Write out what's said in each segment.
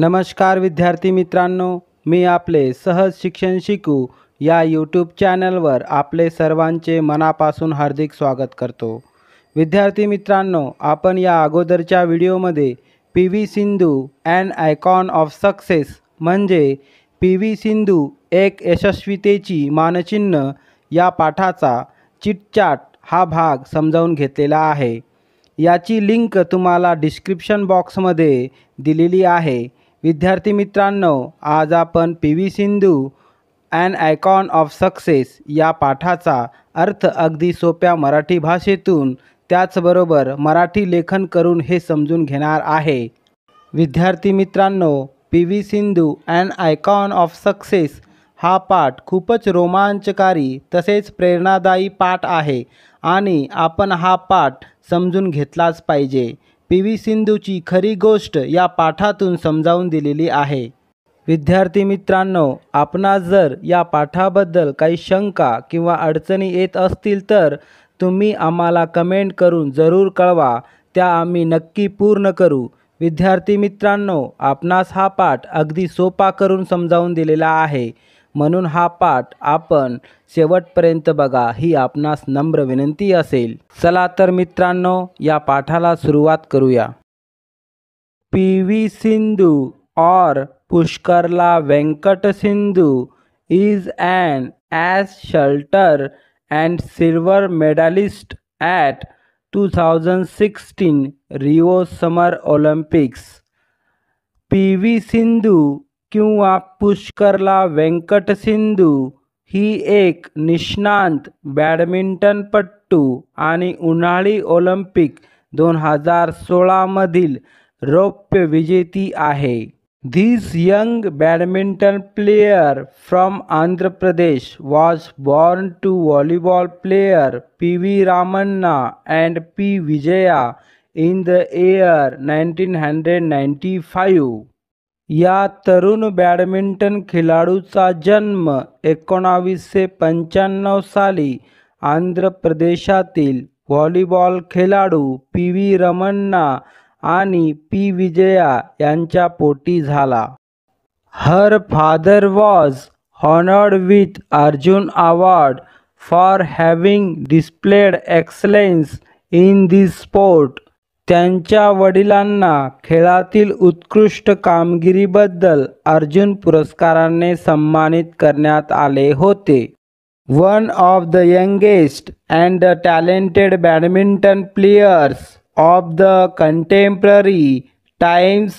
नमस्कार विद्यार्थी मित्रांनो, मी आपले सहज शिक्षण शिकू या यूट्यूब चॅनलवर आपले सर्वांचे मनापासून हार्दिक स्वागत करतो। विद्यार्थी मित्रांनो, आपण या अगोदरच्या व्हिडिओमध्ये P V. Sindhu an icon of success म्हणजे पी.व्ही. सिंधू एक यशस्वीतेची मानचिन्ह या पाठाचा चिटचॅट हा भाग समजावून घेतलेला आहे। याची लिंक तुम्हाला डिस्क्रिप्शन बॉक्समध्ये दिलेली आहे। विद्यार्थी मित्रांनो, आज आपण P V. Sindhu an icon of success या पाठाचा अर्थ अगदी सोप्या मराठी भाषेतून त्याचबरोबर मराठी लेखन करून हे समजून घेणार आहे। विद्यार्थी मित्रांनो, P V. Sindhu an icon of success हा पाठ खूपच रोमांचकारी तसेच प्रेरणादायी पाठ आहे आणि आपण हा पाठ समजून घेतलाच पाहिजे। पी.व्ही. सिंधूची खरी गोष्ट या पाठातून समजावून दिलेली आहे। विद्यार्थी मित्रांनो, आपणास जर या पाठाबद्दल काही शंका किंवा अडचणी येत असतील तर तुम्ही आम्हाला कमेंट करून जरूर कळवा, त्या आम्ही नक्की पूर्ण करू। विद्यार्थी मित्रांनो, आपणास हा पाठ अगदी सोपा करून समजावून दिलेला आहे, म्हणून हा पाठ आपण शेवटपर्यंत बघा ही आपणास नम्र विनंती असेल। चला तर मित्रांनो, या पाठाला सुरुवात करूया। पी.व्ही. सिंधू और Pusarla Venkata Sindhu is an as shelter and silver medalist at 2016 Rio Summer Olympics। P V. Sindhu किंवा पुष्करला वेंकट सिंधू ही एक निष्णात बॅडमिंटनपटू आणि उन्हाळी ऑलिम्पिक 2016 मधील रौप्य विजेती आहे। This young badminton player from Andhra Pradesh was born to volleyball player P.V. Ramanna and P. Vijaya in the year 1995। या तरुण बॅडमिंटन खेळाडूचा जन्म 1995 साली आंध्र प्रदेशातील व्हॉलीबॉल खेळाडू पी.व्ही. रमन्ना आणि पी. विजया यांच्या पोटी झाला। Her father was honoured with Arjun award for having displayed excellence in this sport. त्यांच्या वडिलांना खेळातील उत्कृष्ट कामगिरीबद्दल अर्जुन पुरस्काराने सन्मानित करण्यात आले होते। One of the youngest and the talented badminton players of the contemporary times,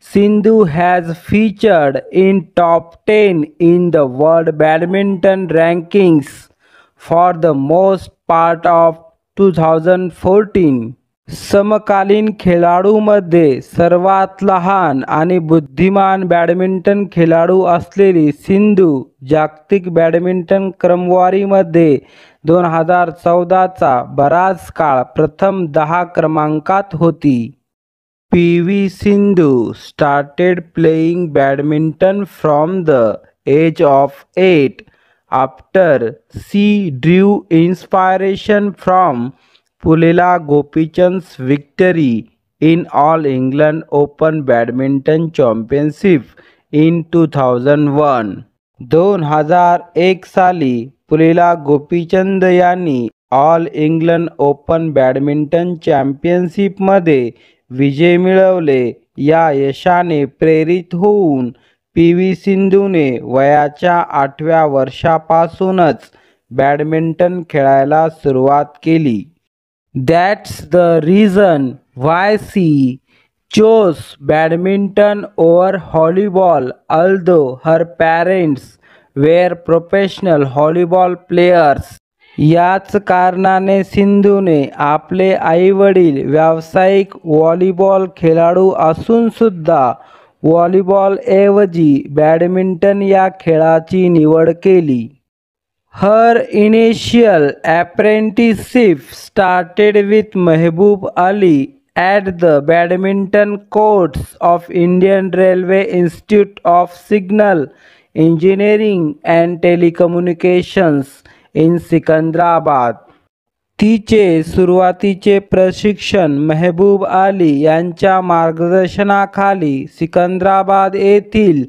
Sindhu has featured in top 10 in the world badminton rankings for the most part of 2014। समकालीन खेळाडूंमध्ये सर्वात लहान आणि बुद्धिमान बॅडमिंटन खेळाडू असलेली सिंधू जागतिक बॅडमिंटन क्रमवारीमध्ये 2014चा बराच काळ प्रथम 10 क्रमांकात होती। P V. Sindhu started playing badminton from the age of 8 after she drew inspiration from Pullela Gopichand's victory in All England Open Badminton Championship in 2001। 2001 साली पुलेला गोपीचंद यांनी ऑल इंग्लंड ओपन बॅडमिंटन चॅम्पियनशिपमध्ये विजय मिळवले। या यशाने प्रेरित होऊन पी.व्ही. सिंधूने वयाच्या 8व्या वर्षापासूनच बॅडमिंटन खेळायला सुरुवात केली। That's the reason why she chose badminton over volleyball, although her parents were professional volleyball players। याच कारणाने सिंधूने आपले आईवडील व्यावसायिक व्हॉलीबॉल खेळाडू असून सुद्धा व्हॉलीबॉलऐवजी बॅडमिंटन या खेळाची निवड केली। Her initial apprenticeship started with Mehboob Ali at the badminton courts of Indian Railway Institute of Signal Engineering and Telecommunications in Secunderabad। तिचे सुरुवातीचे प्रशिक्षण मेहबूब अली यांच्या मार्गदर्शनाखाली सिकंदराबाद येथील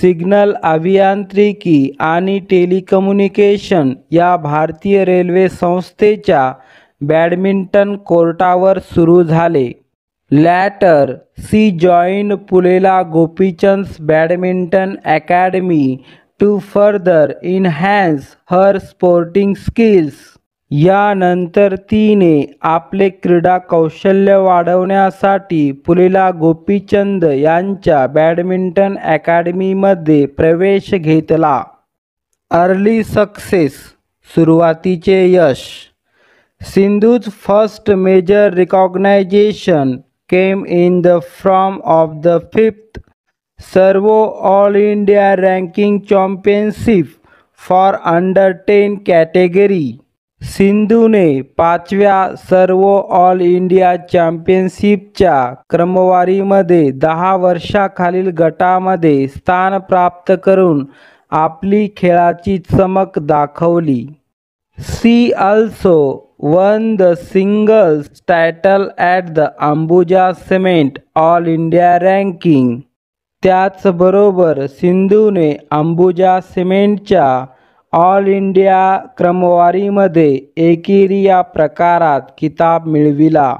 सिग्नल अभियांत्रिकी आणि टेलिकम्युनिकेशन या भारतीय रेल्वे संस्थेच्या बॅडमिंटन कोर्टावर सुरू झाले. Later, she joined Pulela Gopichand's badminton academy to further enhance her sporting skills. यानंतर तिने आपले क्रीडा कौशल्य वाढवण्यासाठी पुलेला गोपीचंद यांच्या बॅडमिंटन अकॅडमीमध्ये प्रवेश घेतला. अर्ली सक्सेस, सुरुवातीचे यश. Sindhu's first major recognition came in the form of the 5th Servo All India Ranking Championship for Under 10 category. सिंधूने 5व्या सर्वो ऑल इंडिया चॅम्पियनशिपच्या क्रमवारीमध्ये 10 वर्षाखालील गटामध्ये स्थान प्राप्त करून आपली खेळाची चमक दाखवली. She also won the singles title at the Ambuja Cement All India Ranking. त्याचबरोबर सिंधूने अंबुजा सिमेंटच्या ऑल इंडिया क्रमवारीमध्ये एकेरी या प्रकारात किताब मिळविला.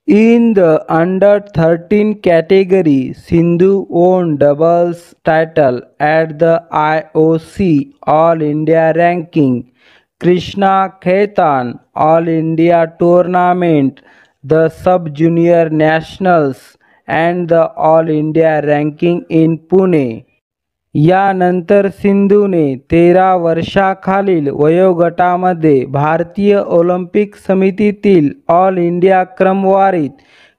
In the under 13 category, Sindhu won doubles title at the IOC All India Ranking, Krishna Khaitan All India Tournament, the Sub-Junior Nationals and the All India Ranking in Pune. यानंतर सिंधूने 13 वर्षाखालील वयोगटामध्ये भारतीय ऑलिम्पिक समितीतील ऑल इंडिया क्रमवारीत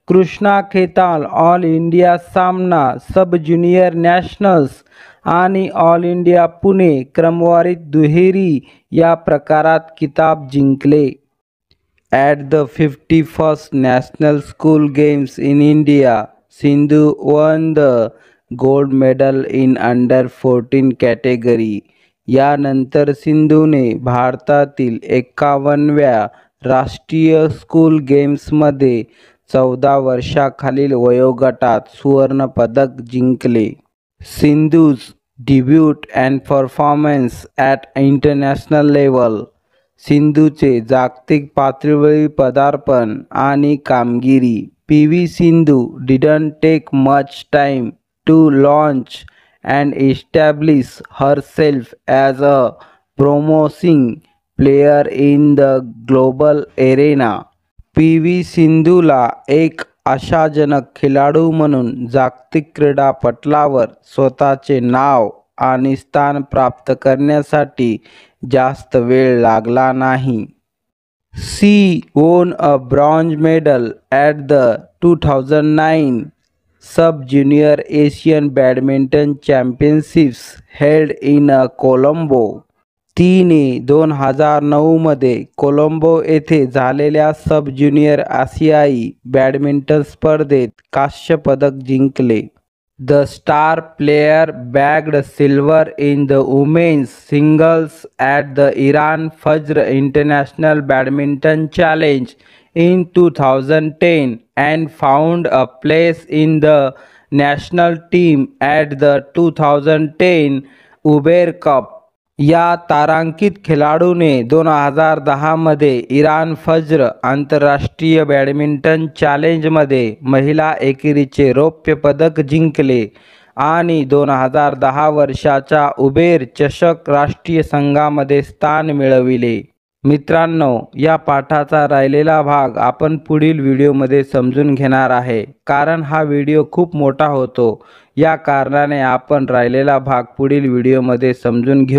Krishna Khetan all India सामना, सब junior nationals आणि all India Pune क्रमवारीत दुहेरी या प्रकारात किताब जिंकले. At the 51st national school games in India, Sindhu one the gold medal in under 14 category. यानंतर सिंधूने भारतातील 51व्या राष्ट्रीय स्कूल गेम्समध्ये 14 वर्षाखालील वयोगटात सुवर्ण पदक जिंकले. Sindhu's debut and performance at international level. सिंधूचे जागतिक पातळीवरील पदार्पण आणि कामगिरी. PV Sindhu didn't take much time to launch and establish herself as a promising player in the global arena. PV सिंधूला एक आशाजनक खेळाडू म्हणून जागतिक क्रीडापटलावर स्वतःचे नाव आणि स्थान प्राप्त करण्यासाठी जास्त वेळ लागला नाही. She won a bronze medal at the 2009 Sub-Junior Asian Badminton Championships held in Colombo. तिने 2009 मध्ये कोलंबो येथे झालेल्या सब ज्युनियर आशियाई बॅडमिंटन स्पर्धेत कांस्य पदक जिंकले. The star player bagged silver in the women's singles at the Iran Fajr international badminton challenge in 2010 and found a place in the national team at the 2010 Uber Cup. या तारांकित खेळाडूने 2010 मध्ये Iran फज्र आंतरराष्ट्रीय badminton चॅलेंजमध्ये महिला एकेरीचे रौप्य पदक जिंकले आणि 2010 वर्षाच्या उबेर चषक राष्ट्रीय संघामध्ये स्थान मिळविले. मित्रांनो, या पाठाचा राहिलेला भाग आपण पुढील व्हिडिओमध्ये समजून घेणार आहे, कारण हा व्हिडिओ खूप मोठा होतो. या कारणाने आपण राहिलेला भाग पुढील व्हिडिओमध्ये समजून घेऊ.